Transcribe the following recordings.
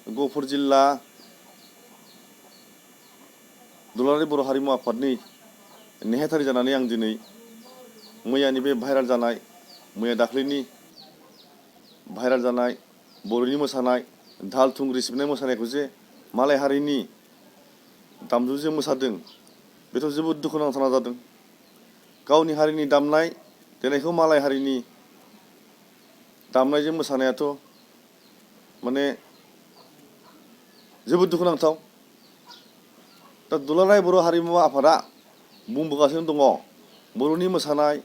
गहपुर जिल्ला दुलाराय बर' हारिमु आफादनि नेहाथारि जानानै आं दिनै मैयानि बे भाइराल जानाय मैया दाख्लैनि भाइराल जानाय बर'नि मोसानाय दाहाल थुंग्रि सिबनाय मोसानायखौ जे मालाय हारिनि दामजुजों मोसादों बेथ' जोबोद दुखुनांथाव जादों। गावनि हारिनि दामनाय देनायखौ मालाय हारिनि दामनायजों मोसानायाथ' माने जोबोद दुखुनांथाव। दा दुलाराय बर' हारिमु आफादा बुंबोगासिनो दङ बर'नि मोसानाय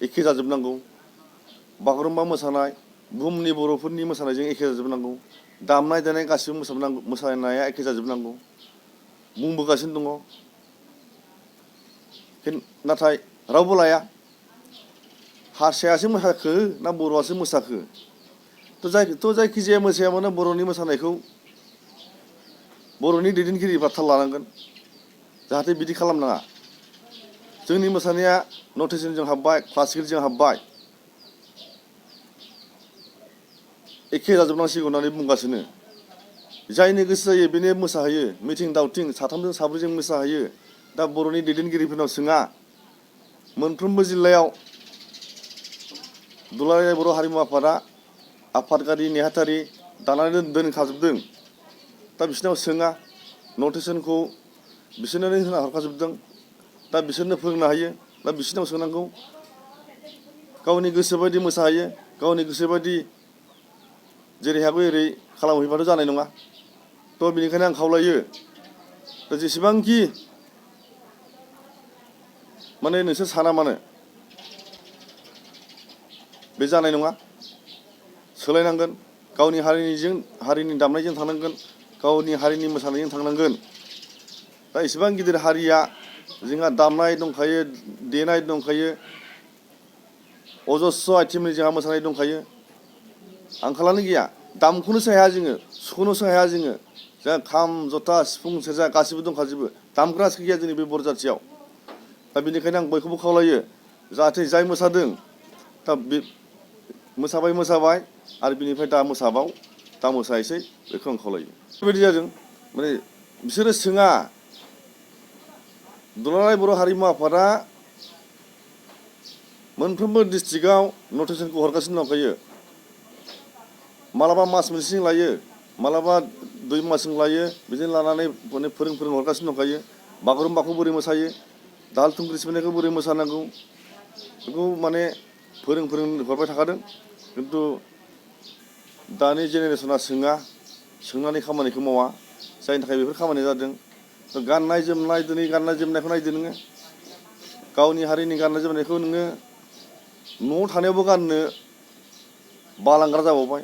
एखे जाजोबनांगौ, बागुरुम्बा मोसानाय बुहुमनि बर'फोरनि मोसानायजों एखे जाजोबनांगौ, दामनाय देनाय गासिबो मोसानाया एखे जाजोबनांगौ बुंबोगासिनो दङ। नाथाय रावबो लाया। हारसायासो मोसाखो ना बर'आसो मोसाखो? जायखिजाया मोसाया मानो बर'नि मोसानायखौ बर'नि दैदेनगिरिफ्रा थाल लानांगोन जाहाथे बिदि खालामनाङा। जोंनि मोसानाया नर्थ इस्टजों हाबबाय, क्लासिकेलजों हाबबाय, एखे जाजोबनांसिगौ होननानै बुंगासिनो। जायनो गोसो जायो बेनो मोसाहैयो, मिथिं दावथिं साथामजों साब्रैजों मोसाहैयो। दा बर'नि दैदेनगिरिफोरनाव सोङा। मोनफ्रोमबो जिल्लायाव दुलाराय बर' हारिमु आफादा आफादगिरि नेहाथारि दानानै दोनखाजोबदों। दा बिसोरनाव सोङा। नर्थ इस्टखौ बिसोरनो होना हरखाजोबदों। दा बिसोरनो फोरोंनो हायो। दा बिसोरनाव सोंनांगौ। गावनि गोसो बायदि मोसाहैयो, गावनि गोसो बायदि जेरै हागौ एरै खालामहैबाथ' जानाय नङा। थ' बेनिखायनो आं खावलायो दा जेसेबांखि माने नोंसोर साना मानो बे जानाय नङा। सोलायनांगोन। गावनि हारिनि दामनायजों थांनांगोन, गावनि हारिनि मोसानायजों थांनांगोन। दा इसेबां गिदिर हारिया जोंहा दामनाय दंखायो, देनाय दंखायो, अजस्र आइटेमनि जोंहा मोसानाय दंखायो, आंखालानो गैया। दामखौनोसो हाया जोङो, सुख'नोसो हाया जोङो। जोंहा खाम, जथा, सिफुं, सेरजा गासिबो दंखाजोबो, दामग्रासो गैया जोंनि बे बर' जाथियाव। दा बेनिखायनो आं बयखौबो खावलायो जाहाथे जाय मोसादों दा बे मोसाबाय आरो बिनिफ्राय दा मोसायसै बेखौ आं खावलायो। बेबायदि जादों माने बिसोरो सोङा। दुलाराय बर' हारिमु आफादा मोनफ्रोमबो डिस्ट्रिक्टआव नटिसखौ हरगासिनो दंखायो। मालाबा मास मोनसेजों लायो, मालाबा 2 मासजों लायो, बिदिनो लानानै माने फोरों हरगासिनो दंखायो। बागुरुम्बाखौ बोरै मोसायो, दाहाल थुंग्रि सिबनायखौ बोरै मोसानांगौ बेखौ माने फोरों हरबाय थाखादों। खिन्थु दानि जेनेरेसना सोंनानै खामानिखौ मावा। जायनि थाखाय बेफोर खामानिया जादों। गाननाय जोमनाय, दिनै गाननाय जोमनायखौ नायदो नोङो। गावनि हारिनि गाननाय जोमनायखौ नोङो न'आव थानायावबो गाननो बालांग्रा जाबावबाय।